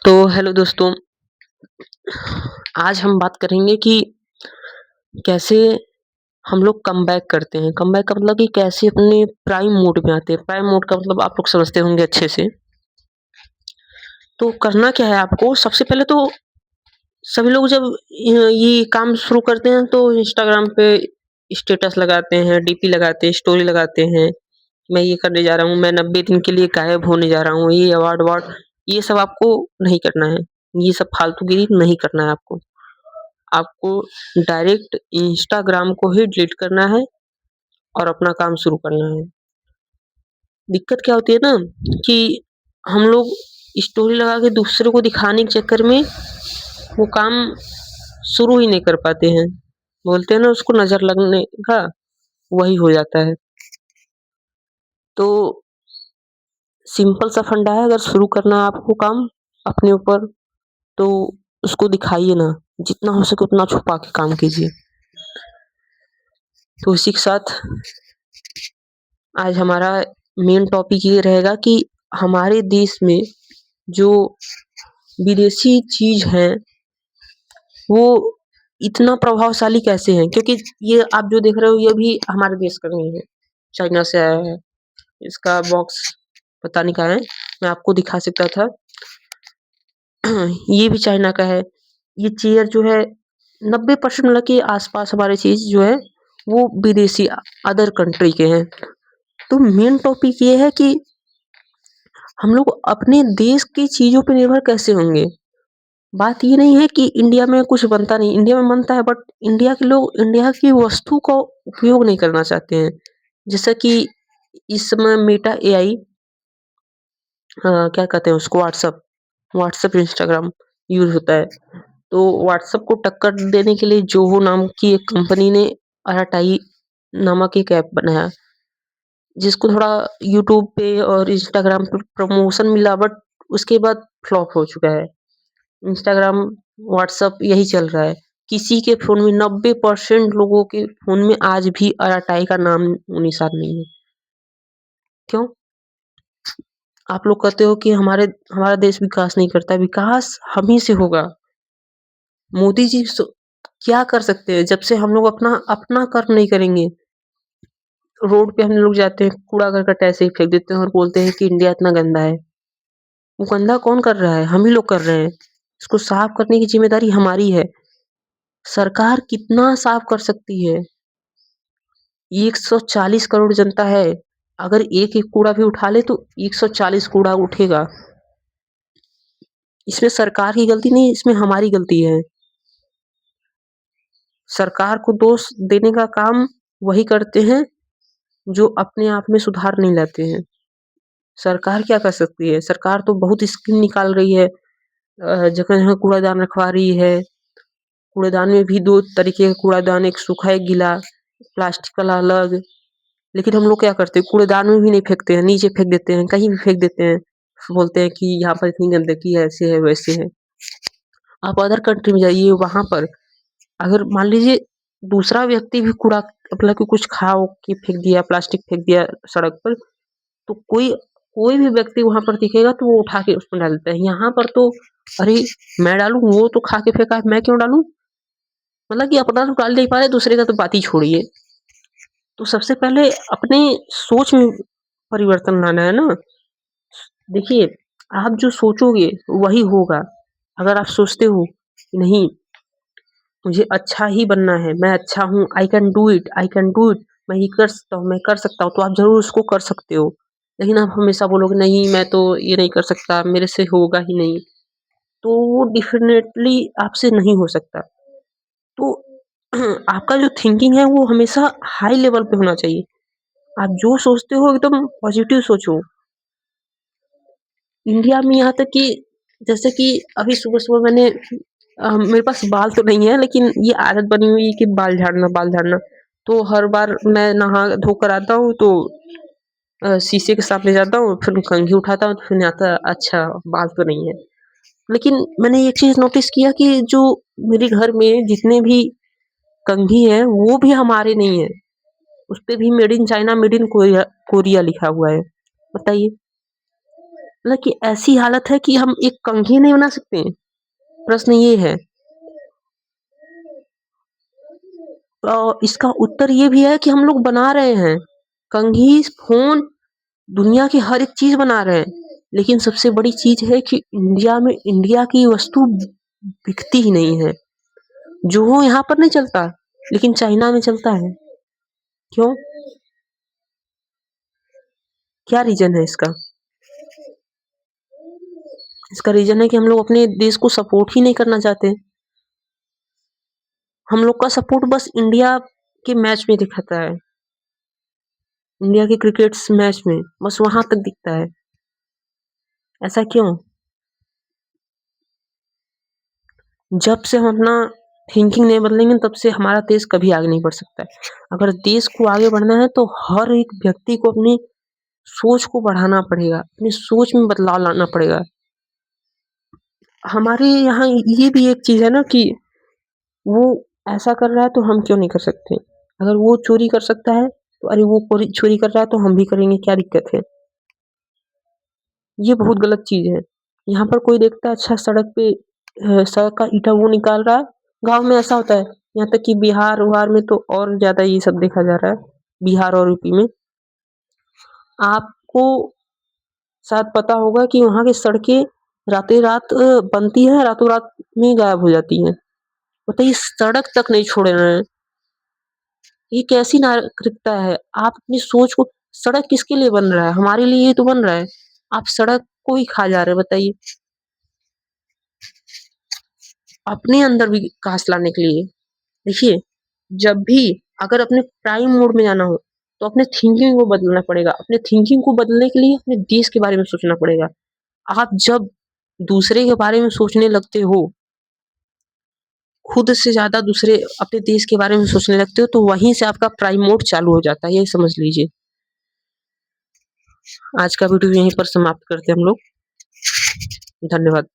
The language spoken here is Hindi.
तो हेलो दोस्तों, आज हम बात करेंगे कि कैसे हम लोग कमबैक करते हैं। कमबैक का मतलब कि कैसे अपने प्राइम मोड में आते हैं। प्राइम मोड का मतलब आप लोग समझते होंगे अच्छे से। तो करना क्या है आपको, सबसे पहले तो सभी लोग जब ये काम शुरू करते हैं तो इंस्टाग्राम पे स्टेटस लगाते हैं, डीपी लगाते हैं, स्टोरी लगाते हैं। मैं ये करने जा रहा हूँ, मैं 90 दिन के लिए गायब होने जा रहा हूँ, ये अवार्ड-ववार्ड ये सब आपको नहीं करना है। ये सब फालतूगिरी नहीं करना है आपको। आपको डायरेक्ट इंस्टाग्राम को ही डिलीट करना है और अपना काम शुरू करना है। दिक्कत क्या होती है ना कि हम लोग स्टोरी लगा के दूसरे को दिखाने के चक्कर में वो काम शुरू ही नहीं कर पाते हैं। बोलते हैं ना उसको नज़र लगने का, वही हो जाता है। तो सिंपल सा फंडा है, अगर शुरू करना है आपको काम अपने ऊपर तो उसको दिखाइए ना, जितना हो सके उतना छुपा के काम कीजिए। तो इसी के साथ आज हमारा मेन टॉपिक ये रहेगा कि हमारे देश में जो विदेशी चीज़ हैं, वो इतना प्रभावशाली कैसे हैं? क्योंकि ये आप जो देख रहे हो ये भी हमारे देश का नहीं है, चाइना से आया है। इसका बॉक्स पता नहीं कहाँ है, मैं आपको दिखा सकता था। ये भी चाइना का है। ये चेयर जो है 90% मतलब के आस-पास हमारी चीज़ जो है, वो विदेशी अदर कंट्री के हैं। तो मेन टॉपिक ये है कि हम लोग अपने देश की चीज़ों पे निर्भर कैसे होंगे? बात ये नहीं है कि इंडिया में कुछ बनता नहीं, इंडिया में बनता है बट इंडिया के लोग इंडिया की वस्तु का उपयोग नहीं करना चाहते हैं। जैसा कि इस समय मेटा एआई क्या कहते हैं उसको व्हाट्सएप, इंस्टाग्राम यूज़ होता है। तो व्हाट्सएप को टक्कर देने के लिए जोहो नाम की एक कंपनी ने अराटाई नामक एक ऐप बनाया। जिसको थोड़ा यूट्यूब पे और इंस्टाग्राम पे प्रमोशन मिला बट उसके बाद फ्लॉप हो चुका है। इंस्टाग्राम, व्हाट्सएप यही चल रहा है। किसी के फ़ोन में 90% लोगों के फ़ोन में आज भी अराटाई का नाम निशान नहीं है। क्यों? आप लोग कहते हो कि हमारा देश विकास नहीं करता, विकास हम ही से होगा। मोदी जी क्या कर सकते हैं? जब से हम लोग अपना अपना कर्म नहीं करेंगे, रोड पे हम लोग जाते हैं, कूड़ा-करकट ऐसे ही फेंक देते हैं और बोलते हैं कि इंडिया इतना गंदा है। वो गंदा कौन कर रहा है? हम ही लोग कर रहे हैं। इसको साफ करने की ज़िम्मेदारी हमारी है। सरकार कितना साफ कर सकती है? 140 करोड़ जनता है। अगर एक-एक कूड़ा भी उठा ले तो 140 कूड़ा उठेगा। इसमें सरकार की गलती नहीं है, इसमें हमारी गलती है। सरकार को दोष देने का काम वही करते हैं, जो अपने आप में सुधार नहीं लाते हैं। सरकार क्या कर सकती है? सरकार तो बहुत स्कीम निकाल रही है। जगह-जगह कूड़ादान रखवा रही है। कूड़ेदान में भी 2 तरीके का कूड़ादान, एक सूखा, एक गीला, प्लास्टिक वाला अलग। लेकिन हम लोग क्या करते हैं, कूड़ेदान में भी नहीं फेंकते हैं, नीचे फेंक देते हैं, कहीं भी फेंक देते हैं। बोलते हैं कि यहाँ पर इतनी गंदगी है, ऐसे है, वैसे है। आप अदर कंट्री में जाइए, वहाँ पर अगर मान लीजिए दूसरा व्यक्ति भी कूड़ा मतलब कि कुछ खा-ओ के फेंक दिया, प्लास्टिक फेंक दिया सड़क पर, तो कोई कोई भी व्यक्ति वहाँ पर दिखेगा तो वो उठा के उसमें डाल देता है। यहाँ पर तो अरे! मैं डालूँ, वो तो खा के फेंका है, मैं क्यों डालूँ? मतलब कि अपना तो डाल नहीं पा रहे, दूसरे का तो बात ही छोड़िए। तो सबसे पहले अपने सोच में परिवर्तन लाना है ना। देखिए, आप जो सोचोगे वही होगा। अगर आप सोचते हो कि नहीं मुझे अच्छा ही बनना है, मैं अच्छा हूँ, आई कैन डू इट, मैं ये कर सकता हूँ, मैं कर सकता हूँ, तो आप ज़रूर उसको कर सकते हो। लेकिन आप हमेशा बोलोगे नहीं मैं तो ये नहीं कर सकता, मेरे से होगा ही नहीं, तो वो डेफ़िनेटली आपसे नहीं हो सकता। तो आपका जो थिंकिंग है वो हमेशा हाई लेवल पे होना चाहिए। आप जो सोचते हो एकदम पॉज़िटिव सोचो। इंडिया में यहाँ तक कि जैसे कि अभी सुबह-सुबह मेरे पास बाल तो नहीं है लेकिन ये आदत बनी हुई है कि बाल झाड़ना। तो हर बार मैं नहा धो कर आता हूँ तो शीशे के सामने जाता हूँ, फिर कंघी उठाता हूँ तो फिर आता है अच्छा बाल तो नहीं है। लेकिन मैंने एक चीज़ नोटिस किया कि जो मेरे घर में जितने भी कंघी हैं वो भी हमारे नहीं हैं। उसपे भी made in China, made in Korea Korea लिखा हुआ है। बताइए? मतलब कि ऐसी हालत है कि हम एक कंघी नहीं बना सकते? प्रश्न ये है। इसका उत्तर ये भी है कि हम लोग बना रहे हैं। कंघी, फ़ोन, दुनिया की हर एक चीज़ बना रहे हैं। लेकिन सबसे बड़ी चीज़ है कि इंडिया की वस्तु बिकती ही नहीं है। जो हो यहाँ पर नहीं चलता, लेकिन चाइना में चलता है। क्यों? क्या रीज़न है इसका? इसका रीज़न है कि हम लोग अपने देश को सपोर्ट ही नहीं करना चाहते। हम लोग का सपोर्ट बस इंडिया के मैच में दिखाता है। इंडिया के क्रिकेट्स मैच में, बस वहाँ तक दिखता है। ऐसा क्यों? जब से हम अपना थिंकिंग नहीं बदलेंगे तब से हमारा देश कभी आगे नहीं बढ़ सकता है। अगर देश को आगे बढ़ना है तो हर एक व्यक्ति को अपनी सोच को बढ़ाना पड़ेगा, अपनी सोच में बदलाव लाना पड़ेगा। हमारे यहाँ ये भी एक चीज़ है ना कि वो ऐसा कर रहा है तो हम क्यों नहीं कर सकते? अगर वो चोरी कर सकता है तो अरे वो चोरी कर रहा है तो हम भी करेंगे, क्या दिक्कत है? ये बहुत गलत चीज़ है। यहाँ पर कोई देखता है अच्छा सड़क पे सड़क का ईंटा वो निकाल रहा है, गाँव में ऐसा होता है। यहाँ तक कि बिहार-उहार में तो और ज़्यादा ये सब देखा जा रहा है, बिहार और यूपी में। आपको शायद पता होगा कि वहाँ की सड़कें रातें-रात बनती हैं, रातों-रात में गायब हो जाती हैं। बताइए सड़क तक नहीं छोड़ रहे हैं। ये कैसी नागरिकता है? आप अपनी सोच को सड़क किसके लिए बन रहा है? हमारे लिए ही तो बन रहा है। आप सड़क को ही खा जा रहे हैं बताइए। अपने अंदर विकास लाने के लिए। देखिए, जब भी अगर अपने प्राइम मोड में जाना हो, तो अपने थिंकिंग को बदलना पड़ेगा। अपने थिंकिंग को बदलने के लिए अपने देश के बारे में सोचना पड़ेगा। आप जब दूसरे के बारे में सोचने लगते हो, खुद से ज़्यादा दूसरे अपने देश के बारे में सोचने लगते हो, तो वहीं से आपका प्राइम मोड चालू हो जाता है, ये समझ लीजिए। आज का वीडियो यहीं पर समाप्त करते हैं हम लोग। धन्यवाद।